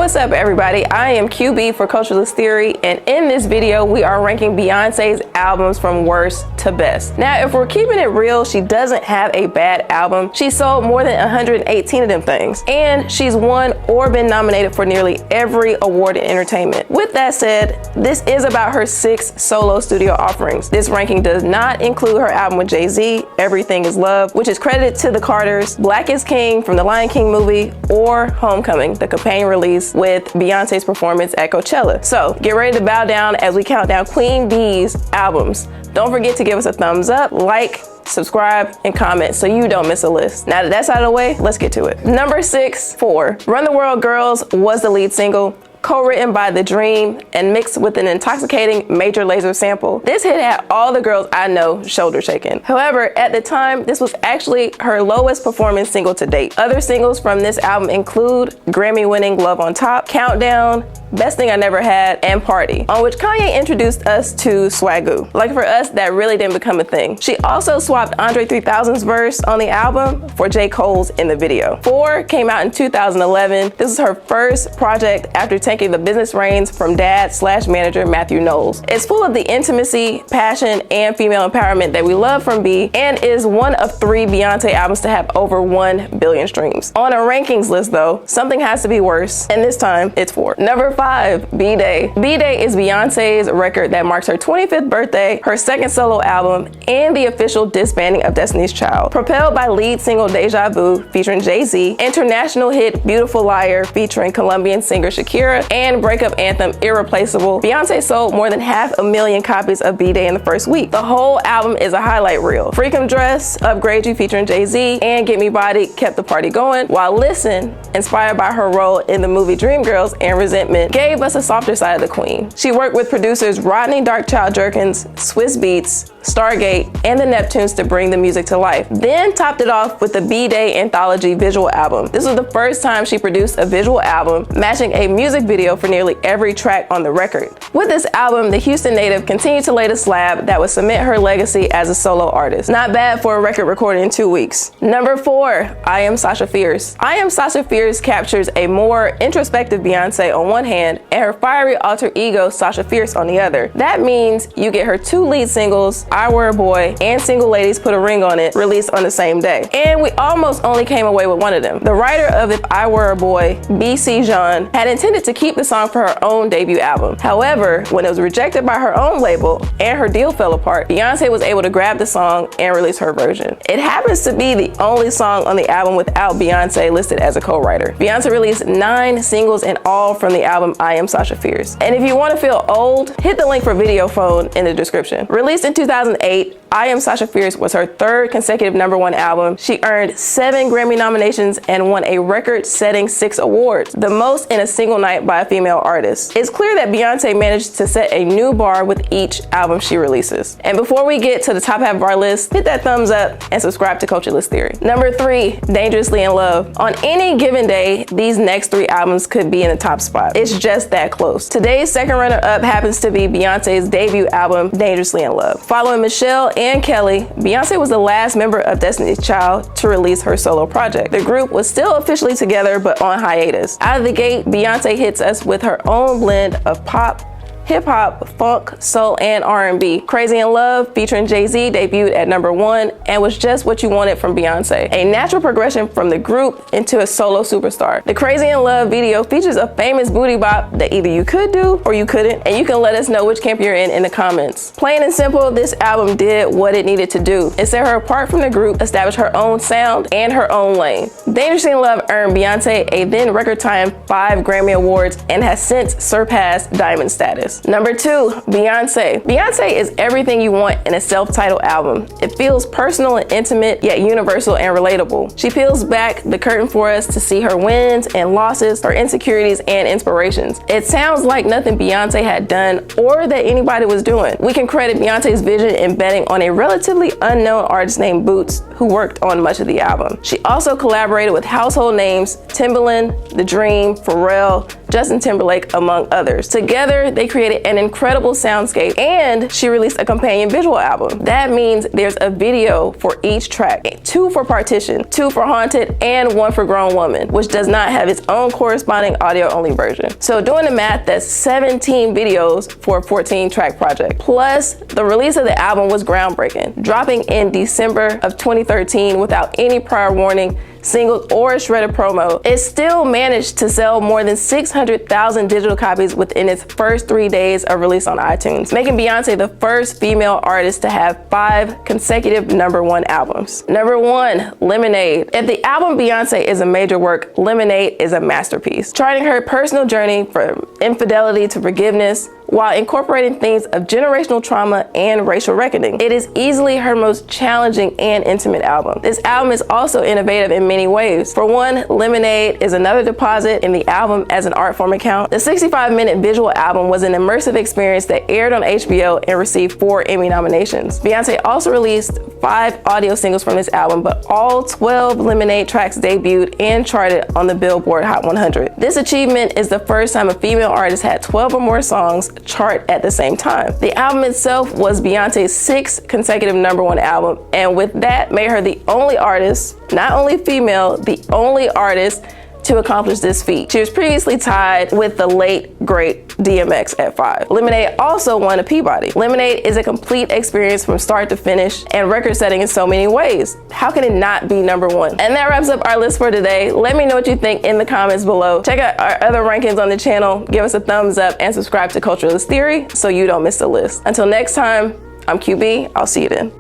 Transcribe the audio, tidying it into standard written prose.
what's up everybody? I am QB for Culturalist Theory, and in this video we are ranking Beyonce's albums from worst to best. Now if we're keeping it real, she doesn't have a bad album. She sold more than 118 of them things, and she's won or been nominated for nearly every award in entertainment. With that said, this is about her 6 solo studio offerings. This ranking does not include her album with Jay-Z, Everything Is Love, which is credited to the Carters, Black is King from the Lion King movie, or Homecoming, the companion release with Beyonce's performance at Coachella. So get ready to bow down as we count down Queen B's albums. Don't forget to give us a thumbs up, like, subscribe, and comment so you don't miss a list. Now that that's out of the way, let's get to it. Number 6, Run the World Girls was the lead single, co-written by The Dream and mixed with an intoxicating Major Lazer sample. This hit had all the girls I know shoulder shaking. However, at the time, this was actually her lowest performing single to date. Other singles from this album include Grammy-winning Love on Top, Countdown, Best Thing I Never Had, and Party, on which Kanye introduced us to Swagoo. Like for us, that really didn't become a thing. She also swapped Andre 3000's verse on the album for J. Cole's in the video. 4 came out in 2011. This is her first project after taking the business reins from dad/manager Matthew Knowles. It's full of the intimacy, passion, and female empowerment that we love from B, and is one of 3 Beyonce albums to have over 1 billion streams. On a rankings list though, something has to be worse, and this time it's 4. Number 5, BDay. BDay is Beyonce's record that marks her 25th birthday, her 2nd solo album, and the official disbanding of Destiny's Child. Propelled by lead single Deja Vu featuring Jay-Z, international hit Beautiful Liar featuring Colombian singer Shakira, and breakup anthem Irreplaceable, Beyonce sold more than 500,000 copies of BDay in the first week. The whole album is a highlight reel. Freakum Dress, Upgrade You featuring Jay-Z, and Get Me Body kept the party going, while Listen, inspired by her role in the movie Dreamgirls, and Resentment, gave us a softer side of the queen. She worked with producers Rodney Darkchild Jerkins, Swiss Beats, Stargate, and the Neptunes to bring the music to life. Then topped it off with the BDay Anthology visual album. This was the first time she produced a visual album, matching a music video for nearly every track on the record. With this album, the Houston native continued to lay the slab that would cement her legacy as a solo artist. Not bad for a record recorded in 2 weeks. Number 4, I Am Sasha Fierce. I Am Sasha Fierce captures a more introspective Beyonce on one hand and her fiery alter ego Sasha Fierce on the other. That means you get her 2 lead singles, I Were a Boy and Single Ladies Put a Ring on It, released on the same day. And we almost only came away with one of them. The writer of If I Were a Boy, B.C. Jean, had intended to keep the song for her own debut album. However, when it was rejected by her own label and her deal fell apart, Beyonce was able to grab the song and release her version. It happens to be the only song on the album without Beyonce listed as a co-writer. Beyonce released 9 singles in all from the album I Am Sasha Fierce. And if you want to feel old, hit the link for Video Phone in the description. Released in 2008, I Am Sasha Fierce was her 3rd consecutive #1 album. She earned 7 Grammy nominations and won a record-setting 6 awards, the most in a single night by a female artist. It's clear that Beyonce managed to set a new bar with each album she releases. And before we get to the top half of our list, hit that thumbs up and subscribe to Culturalist Theory. Number 3, Dangerously in Love. On any given day, these next 3 albums could be in the top spot. It's just that close. Today's second runner-up happens to be Beyonce's debut album, Dangerously in Love. Following Michelle and Kelly, Beyonce was the last member of Destiny's Child to release her solo project. The group was still officially together but on hiatus. Out of the gate, Beyonce hits us with her own blend of pop, hip-hop, funk, soul, and R&B. Crazy in Love featuring Jay-Z debuted at #1 and was just what you wanted from Beyonce. A natural progression from the group into a solo superstar. The Crazy in Love video features a famous booty bop that either you could do or you couldn't, and you can let us know which camp you're in the comments. Plain and simple, this album did what it needed to do. It set her apart from the group, established her own sound and her own lane. Dangerously in Love earned Beyonce a then record-time 5 Grammy Awards and has since surpassed Diamond status. Number 2, Beyonce. Beyonce is everything you want in a self-titled album. It feels personal and intimate, yet universal and relatable. She peels back the curtain for us to see her wins and losses, her insecurities and inspirations. It sounds like nothing Beyonce had done or that anybody was doing. We can credit Beyonce's vision in betting on a relatively unknown artist named Boots, who worked on much of the album. She also collaborated with household names Timbaland, The Dream, Pharrell, Justin Timberlake, among others. Together, they created an incredible soundscape, and she released a companion visual album. That means there's a video for each track, 2 for Partition, 2 for Haunted, and 1 for Grown Woman, which does not have its own corresponding audio-only version. So doing the math, that's 17 videos for a 14-track project. Plus, the release of the album was groundbreaking, dropping in December of 2013 without any prior warning, singles, or a shredded promo. It still managed to sell more than 600,000 digital copies within its first 3 days of release on iTunes, making Beyonce the first female artist to have 5 consecutive #1 albums. Number 1, Lemonade. If the album Beyonce is a major work, Lemonade is a masterpiece, charting her personal journey from infidelity to forgiveness, while incorporating themes of generational trauma and racial reckoning. It is easily her most challenging and intimate album. This album is also innovative in many ways. For one, Lemonade is another deposit in the album as an art form account. The 65-minute visual album was an immersive experience that aired on HBO and received 4 Emmy nominations. Beyonce also released 5 audio singles from this album, but all 12 Lemonade tracks debuted and charted on the Billboard Hot 100. This achievement is the first time a female artist had 12 or more songs chart at the same time. The album itself was Beyonce's 6th consecutive #1 album, and with that made her the only artist, not only female, the only artist to accomplish this feat. She was previously tied with the late, great DMX at 5. Lemonade also won a Peabody. Lemonade is a complete experience from start to finish and record-setting in so many ways. How can it not be #1? And that wraps up our list for today. Let me know what you think in the comments below. Check out our other rankings on the channel, give us a thumbs up, and subscribe to Culturalist Theory so you don't miss the list. Until next time, I'm QB. I'll see you then.